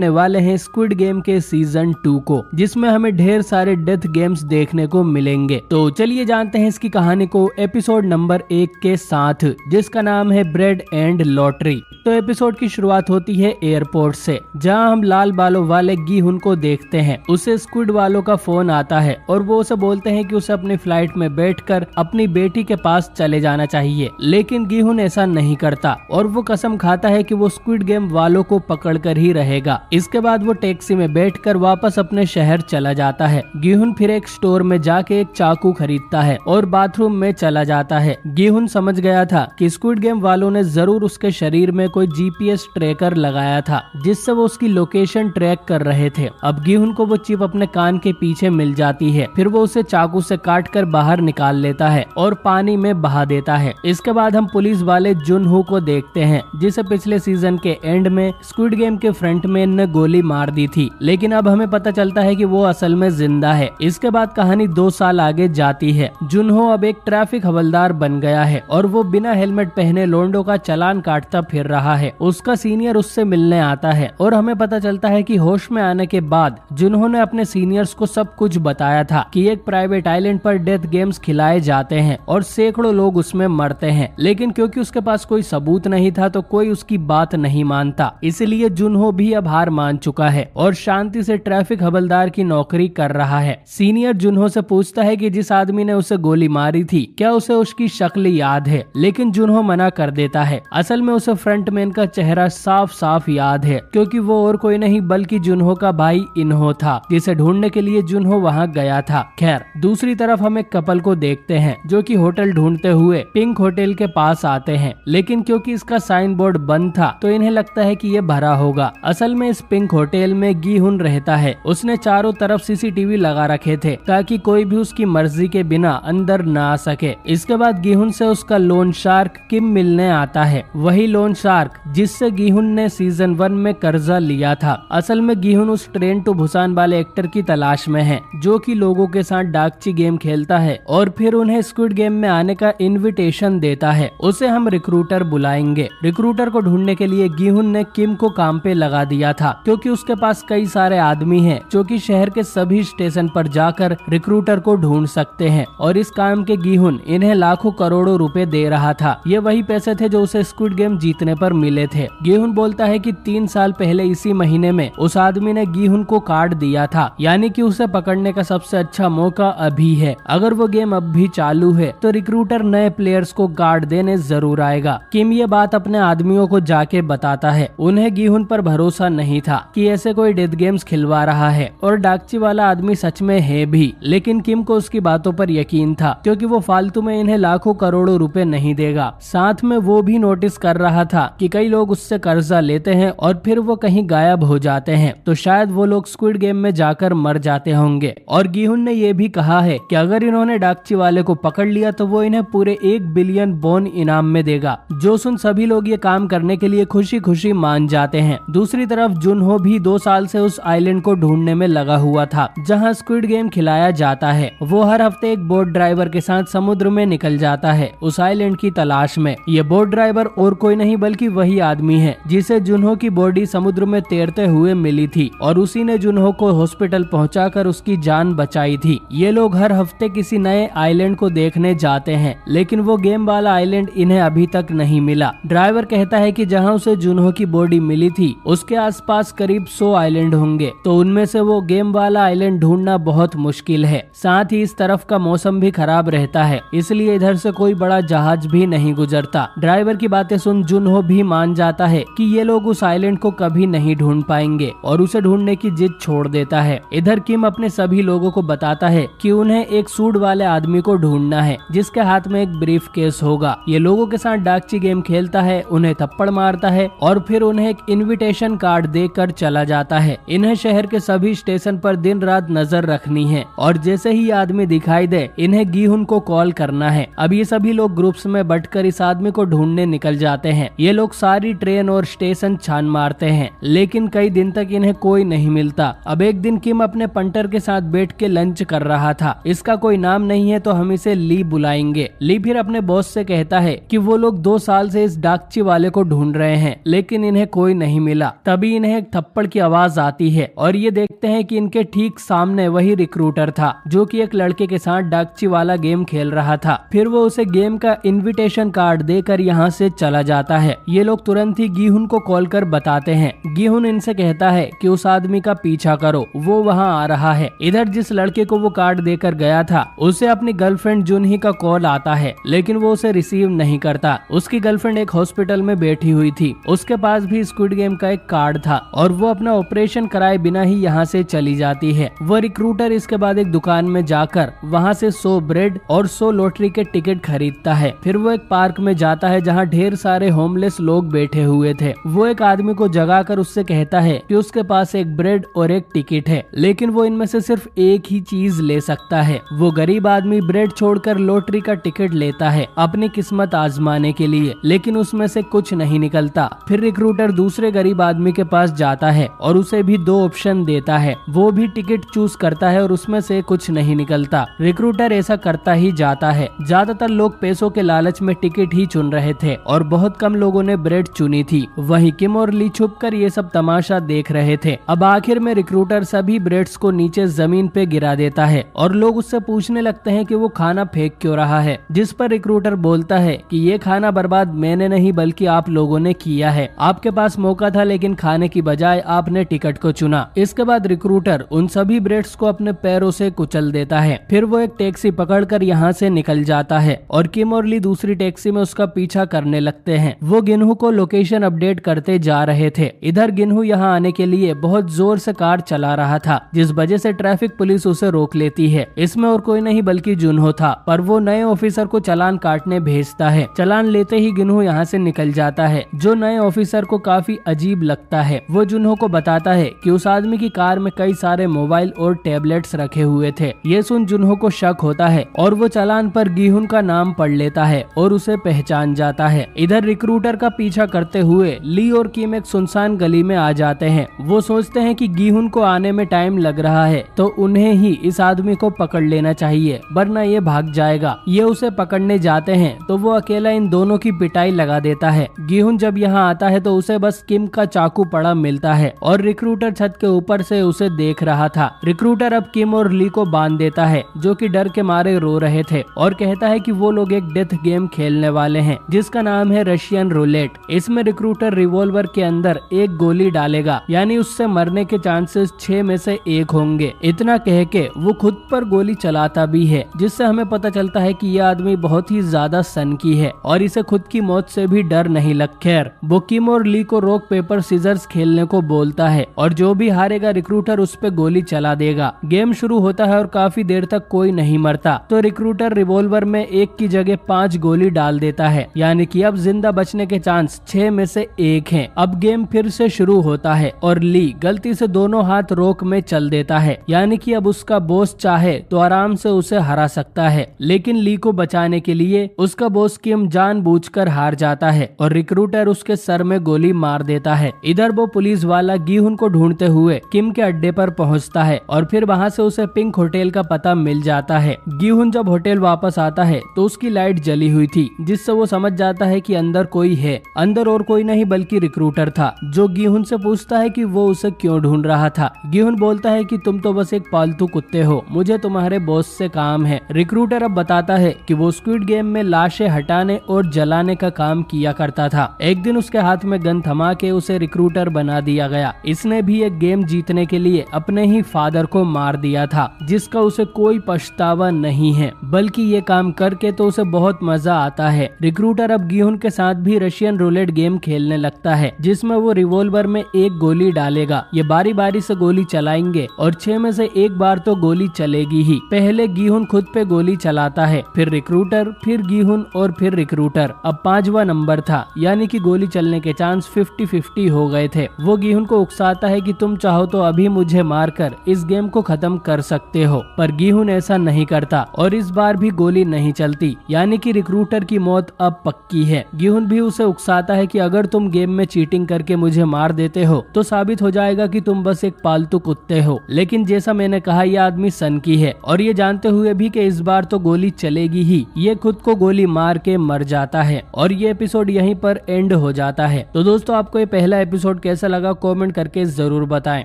वाले हैं squid game के सीजन 2 को, जिसमें हमें ढेर सारे डेथ गेम्स देखने को मिलेंगे। तो चलिए जानते हैं इसकी कहानी को एपिसोड नंबर 1 के साथ, जिसका नाम है ब्रेड एंड लॉटरी। तो एपिसोड की शुरुआत होती है एयरपोर्ट से, जहां हम लाल बालों वाले गीहुन को देखते हैं। उसे स्क्विड वालों का फोन आता है और वो उसे बोलते हैं कि उसे अपनी फ्लाइट में बैठकर अपनी बेटी के पास चले जाना चाहिए, लेकिन गीहुन ऐसा नहीं करता और वो कसम खाता है कि वो स्क्विड गेम वालों को पकड़कर ही रहेगा। इसके बाद वो टैक्सी में बैठकर वापस अपने शहर चला जाता है। गीहुन फिर एक स्टोर में जाके एक चाकू खरीदता है और बाथरूम में चला जाता है। गीहुन समझ गया था कि स्क्विड गेम वालों ने जरूर उसके शरीर में कोई जीपीएस ट्रैकर लगाया था, जिससे वो उसकी लोकेशन ट्रैक कर रहे थे। अब गीहुन को वो चिप अपने कान के पीछे मिल जाती है। फिर वो उसे चाकू से काटकर बाहर निकाल लेता है और पानी में बहा देता है। इसके बाद हम पुलिस वाले जुनहो को देखते हैं, जिसे पिछले सीजन के एंड में स्क्विड गेम के फ्रंटमैन ने गोली मार दी थी, लेकिन अब हमें पता चलता है कि वो असल में जिंदा है। इसके बाद कहानी 2 साल आगे जाती है। जुनहो अब एक ट्रैफिक हवलदार बन गया है और वो बिना हेलमेट पहने लोंडो का चालान काटता फिर रहा है। उसका सीनियर उससे मिलने आता है और हमें पता चलता है कि होश में आने के बाद जुनहो ने अपने सीनियर्स को सब कुछ बताया था कि एक प्राइवेट आइलैंड पर डेथ गेम्स खिलाए जाते हैं और सैकड़ों लोग उसमें मरते हैं, लेकिन क्योंकि उसके पास कोई सबूत नहीं था तो कोई उसकी बात नहीं मानता। इसलिए जुनहो भी अब हार मान चुका है और शांति से ट्रैफिक हवलदार की नौकरी कर रहा है। सीनियर जुनहो से पूछता है कि जिस आदमी ने उसे गोली मारी थी क्या उसे उसकी शक्ल याद है, लेकिन जुनहो मना कर देता है। असल में उसे फ्रंटमैन का चेहरा साफ साफ याद है, क्योंकि वो और कोई नहीं बल्कि जुनहो का भाई इन्हो था, जिसे ढूंढने के लिए जुनहो वहाँ गया था। खैर, दूसरी तरफ हम एक कपल को देखते हैं जो कि होटल ढूंढते हुए पिंक होटल के पास आते हैं, लेकिन क्योंकि इसका साइन बोर्ड बंद था तो इन्हें लगता है कि ये भरा होगा। असल में इस पिंक होटल में गीहुन रहता है। उसने चारों तरफ सीसीटीवी लगा रखे थे ताकि कोई भी उसकी मर्जी के बिना अंदर न आ सके। इसके बाद गीहुन से उसका लोन शार्क किम मिलने आता है, वही लोन शार्क जिससे गीहुन ने सीजन 1 में कर्जा लिया था। असल में गीहुन उस ट्रेन टू बुसान वाले एक्टर की तलाश में है जो कि लोगों के साथ डाकची गेम खेलता है और फिर उन्हें स्क्विड गेम में आने का इनविटेशन देता है। उसे हम रिक्रूटर बुलाएंगे। रिक्रूटर को ढूंढने के लिए गीहुन ने किम को काम पे लगा दिया था, क्योंकि उसके पास कई सारे आदमी हैं जो कि शहर के सभी स्टेशन पर जाकर रिक्रूटर को ढूंढ सकते हैं, और इस काम के गीहुन इन्हें लाखों करोड़ों रुपए दे रहा था। ये वही पैसे थे जो उसे स्क्विड गेम जीतने पर मिले थे। गीहुन बोलता है कि 3 साल पहले इसी महीने में उस आदमी ने गीहुन को काट दिया था, यानी कि उसे पकड़ने का सबसे अच्छा मौका अभी है। अगर वो गेम अब भी चालू है तो रिक्रूटर नए प्लेयर्स को गार्ड देने जरूर आएगा। किम ये बात अपने आदमियों को जाके बताता है। उन्हें गीहुन पर भरोसा नहीं था कि ऐसे कोई डेथ गेम्स खिलवा रहा है, और डाकची वाला आदमी सच में है भी, लेकिन किम को उसकी बातों पर यकीन था, क्योंकि वो फालतू में इन्हें लाखों करोड़ों रुपए नहीं देगा। साथ में वो भी नोटिस कर रहा था कि कई लोग उससे कर्जा लेते हैं और फिर वो कहीं गायब हो जाते हैं, तो शायद वो लोग स्क्विड गेम में जाकर मर जाते होंगे। और गीहुन ने ये भी कहा है कि अगर इन्होंने डाकची वाले को पकड़ लिया तो वो इन्हें पूरे 1 बिलियन बोन इनाम में देगा, जो सुन सभी लोग ये काम करने के लिए खुशी खुशी मान जाते हैं। दूसरी तरफ जुनहो भी 2 साल से उस आइलैंड को ढूंढने में लगा हुआ था जहां स्क्विड गेम खिलाया जाता है। वो हर हफ्ते एक बोट ड्राइवर के साथ समुद्र में निकल जाता है उस आइलैंड की तलाश में। ये बोट ड्राइवर और कोई नहीं बल्कि वही आदमी है जिसे जुनहो की बॉडी समुद्र में तैरते हुए मिली थी, और उसी ने जुनहो को हॉस्पिटल पहुंचाकर उसकी जान बचाई थी। ये लोग हर हफ्ते किसी नए आइलैंड को देखने जाते हैं, लेकिन वो गेम वाला आइलैंड इन्हें अभी तक नहीं मिला। ड्राइवर कहता है कि जहां उसे जुनहो की बॉडी मिली थी उसके आसपास करीब 100 आइलैंड होंगे, तो उनमें से वो गेम वाला आइलैंड ढूंढना बहुत मुश्किल है। साथ ही इस तरफ का मौसम भी खराब रहता है, इसलिए इधर से कोई बड़ा जहाज भी नहीं गुजरता। ड्राइवर की बातें सुन जुनहो भी मान जाता है कि ये लोग उस आइलैंड को कभी नहीं ढूंढ पाएंगे और उसे ढूंढने की जिद छोड़ देता है। इधर किम अपने सभी लोगों को बताता है कि उन्हें एक सूट वाले आदमी को ढूंढना है जिसके हाथ में एक ब्रीफ केस होगा। ये लोगों के साथ डाकची गेम खेलता है, उन्हें थप्पड़ मारता है और फिर उन्हें एक इनविटेशन कार्ड देकर चला जाता है। इन्हें शहर के सभी स्टेशन पर दिन रात नजर रखनी है, और जैसे ही आदमी दिखाई दे इन्हें गीहुन को कॉल करना है। अब ये सभी लोग ग्रुप्स में बंटकर इस आदमी को ढूंढने निकल जाते हैं। ये लोग सारी ट्रेन और स्टेशन छान मारते हैं, लेकिन कई दिन तक इन्हें कोई नहीं मिलता। अब एक दिन किम अपने पंटर के साथ बैठ के लंच कर रहा था। इसका कोई नाम नहीं है तो हम इसे ली बुलाएंगे। ली फिर अपने बॉस से कहता है कि वो लोग 2 साल से इस डाकची वाले को ढूंढ रहे हैं, लेकिन इन्हें कोई नहीं मिला। तभी इन्हें इन्हें एक थप्पड़ की आवाज आती है और ये देखते हैं कि इनके ठीक सामने वही रिक्रूटर था जो कि एक लड़के के साथ डाकची वाला गेम खेल रहा था। फिर वो उसे गेम का इनविटेशन कार्ड देकर यहाँ से चला जाता है। ये लोग तुरंत ही गीहुन को कॉल कर बताते हैं। गीहुन इनसे कहता है कि उस आदमी का पीछा करो, वो वहाँ आ रहा है। इधर जिस लड़के को वो कार्ड देकर गया था उसे अपनी गर्लफ्रेंड जुनही का कॉल आता है, लेकिन वो उसे रिसीव नहीं करता। उसकी गर्लफ्रेंड एक हॉस्पिटल में बैठी हुई थी, उसके पास भी स्क्विड गेम का एक कार्ड था और वो अपना ऑपरेशन कराए बिना ही यहाँ से चली जाती है। वो रिक्रूटर इसके बाद एक दुकान में जाकर वहाँ से 100 ब्रेड और 100 लॉटरी के टिकट खरीदता है। फिर वो एक पार्क में जाता है जहाँ ढेर सारे होमलेस लोग बैठे हुए थे। वो एक आदमी को जगाकर उससे कहता है कि उसके पास एक ब्रेड और एक टिकट है, लेकिन वो इनमें से सिर्फ एक ही चीज ले सकता है। वो गरीब आदमी ब्रेड छोड़कर लॉटरी का टिकट लेता है अपनी किस्मत आजमाने के लिए, लेकिन उसमें से कुछ नहीं निकलता। फिर रिक्रूटर दूसरे गरीब आदमी के पास जाता है और उसे भी 2 ऑप्शन देता है। वो भी टिकट चूज करता है और उसमें से कुछ नहीं निकलता। रिक्रूटर ऐसा करता ही जाता है। ज्यादातर लोग पैसों के लालच में टिकट ही चुन रहे थे और बहुत कम लोगों ने ब्रेड चुनी थी। वहीं किम और ली छुपकर ये सब तमाशा देख रहे थे। अब आखिर में रिक्रूटर सभी ब्रेड्स को नीचे जमीन पे गिरा देता है और लोग उससे पूछने लगते हैं कि वो खाना फेंक क्यों रहा है, जिस पर रिक्रूटर बोलता है कि ये खाना बर्बाद मैंने नहीं बल्कि आप लोगों ने किया है। आपके पास मौका था लेकिन खाने की बजाय आपने टिकट को चुना। इसके बाद रिक्रूटर उन सभी ब्रेड्स को अपने पैरों से कुचल देता है। फिर वो एक टैक्सी पकड़कर यहाँ से निकल जाता है और किम और ली दूसरी टैक्सी में उसका पीछा करने लगते हैं। वो गिनहू को लोकेशन अपडेट करते जा रहे थे। इधर गिनहू यहाँ आने के लिए बहुत जोर से कार चला रहा था, जिस वजह से ट्रैफिक पुलिस उसे रोक लेती है। इसमें और कोई नहीं बल्कि जुनहो था, पर वो नए ऑफिसर को चालान काटने भेजता है। चालान लेते ही गिनहू यहाँ से निकल जाता है, जो नए ऑफिसर को काफी अजीब लगता है। वो जुनहो को बताता है कि उस आदमी की कार में कई सारे मोबाइल और टैबलेट्स रखे हुए थे। ये सुन जुनहो को शक होता है और वो चालान पर गीहुन का नाम पढ़ लेता है और उसे पहचान जाता है। इधर रिक्रूटर का पीछा करते हुए ली और किम एक सुनसान गली में आ जाते हैं। वो सोचते हैं कि गीहुन को आने में टाइम लग रहा है तो उन्हें ही इस आदमी को पकड़ लेना चाहिए, वरना ये भाग जाएगा। ये उसे पकड़ने जाते हैं तो वो अकेला इन दोनों की पिटाई लगा देता है। गीहुन जब यहाँ आता है तो उसे बस किम का चाकू पड़ा मिलता है और रिक्रूटर छत के ऊपर से उसे देख रहा था। रिक्रूटर अब किम और ली को बांध देता है, जो कि डर के मारे रो रहे थे, और कहता है कि वो लोग एक डेथ गेम खेलने वाले हैं जिसका नाम है रशियन रूलेट। इसमें रिक्रूटर रिवॉल्वर के अंदर एक गोली डालेगा, यानी उससे मरने के चांसेस 6 में से 1 होंगे। इतना कह के वो खुद पर गोली चलाता भी है, जिससे हमें पता चलता है कि यह आदमी बहुत ही ज्यादा सनकी है और इसे खुद की मौत से भी डर नहीं लग। खैर वो किम और ली को रॉक पेपर सीजर्स खेलने को बोलता है और जो भी हारेगा रिक्रूटर उस पे गोली चला देगा। गेम शुरू होता है और काफी देर तक कोई नहीं मरता, तो रिक्रूटर रिवॉल्वर में 1 की जगह 5 गोली डाल देता है, यानी कि अब जिंदा बचने के चांस 6 में से 1 हैं। अब गेम फिर से शुरू होता है और ली गलती से दोनों हाथ रोक में चल देता है, यानी कि अब उसका बॉस चाहे तो आराम से उसे हरा सकता है। लेकिन ली को बचाने के लिए उसका बॉस किम जानबूझकर हार जाता है और रिक्रूटर उसके सर में गोली मार देता है। इधर वो पुलिस वाला गीहुन को ढूंढते हुए किम के अड्डे पर पहुंचता है और फिर वहां से उसे पिंक होटल का पता मिल जाता है। गीहुन जब होटल वापस आता है तो उसकी लाइट जली हुई थी, जिससे वो समझ जाता है कि अंदर कोई है। अंदर और कोई नहीं बल्कि रिक्रूटर था, जो गीहुन से पूछता है कि वो उसे क्यों ढूंढ रहा था। गीहुन बोलता है कि तुम तो बस एक पालतू कुत्ते हो, मुझे तुम्हारे बॉस से काम है। रिक्रूटर अब बताता है कि वो स्क्विड गेम में लाशें हटाने और जलाने का काम किया करता था। एक दिन उसके हाथ में गन थमा के उसे रिक्रूटर बना दिया गया। इसने भी एक गेम जीतने के लिए अपने ही फादर को मार दिया था, जिसका उसे कोई पछतावा नहीं है, बल्कि ये काम करके तो उसे बहुत मजा आता है। रिक्रूटर अब गीहुन के साथ भी रशियन रूलेट गेम खेलने लगता है, जिसमें वो रिवॉल्वर में 1 गोली डालेगा। ये बारी बारी से गोली चलाएंगे और 6 में से 1 बार तो गोली चलेगी ही। पहले गीहुन खुद पे गोली चलाता है, फिर रिक्रूटर, फिर गीहुन और फिर रिक्रूटर। अब 5वां नंबर था, यानी कि गोली चलने के चांस 50-50 हो गए थे। वो गीहुन को उकसाता है कि तुम चाहो तो भी मुझे मारकर इस गेम को खत्म कर सकते हो। पर गिहुन ऐसा नहीं करता और इस बार भी गोली नहीं चलती, यानी कि रिक्रूटर की मौत अब पक्की है। गिहुन भी उसे उकसाता है कि अगर तुम गेम में चीटिंग करके मुझे मार देते हो तो साबित हो जाएगा कि तुम बस एक पालतू कुत्ते हो। लेकिन जैसा मैंने कहा, यह आदमी सन की है और ये जानते हुए भी कि इस बार तो गोली चलेगी ही, ये खुद को गोली मार के मर जाता है और ये एपिसोड यहीं पर एंड हो जाता है। तो दोस्तों, आपको ये पहला एपिसोड कैसा लगा कमेंट करके जरूर बताएं।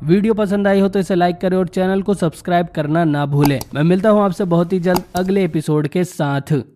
वीडियो पसंद आई हो तो इसे लाइक करें और चैनल को सब्सक्राइब करना ना भूलें। मैं मिलता हूँ आपसे बहुत ही जल्द अगले एपिसोड के साथ।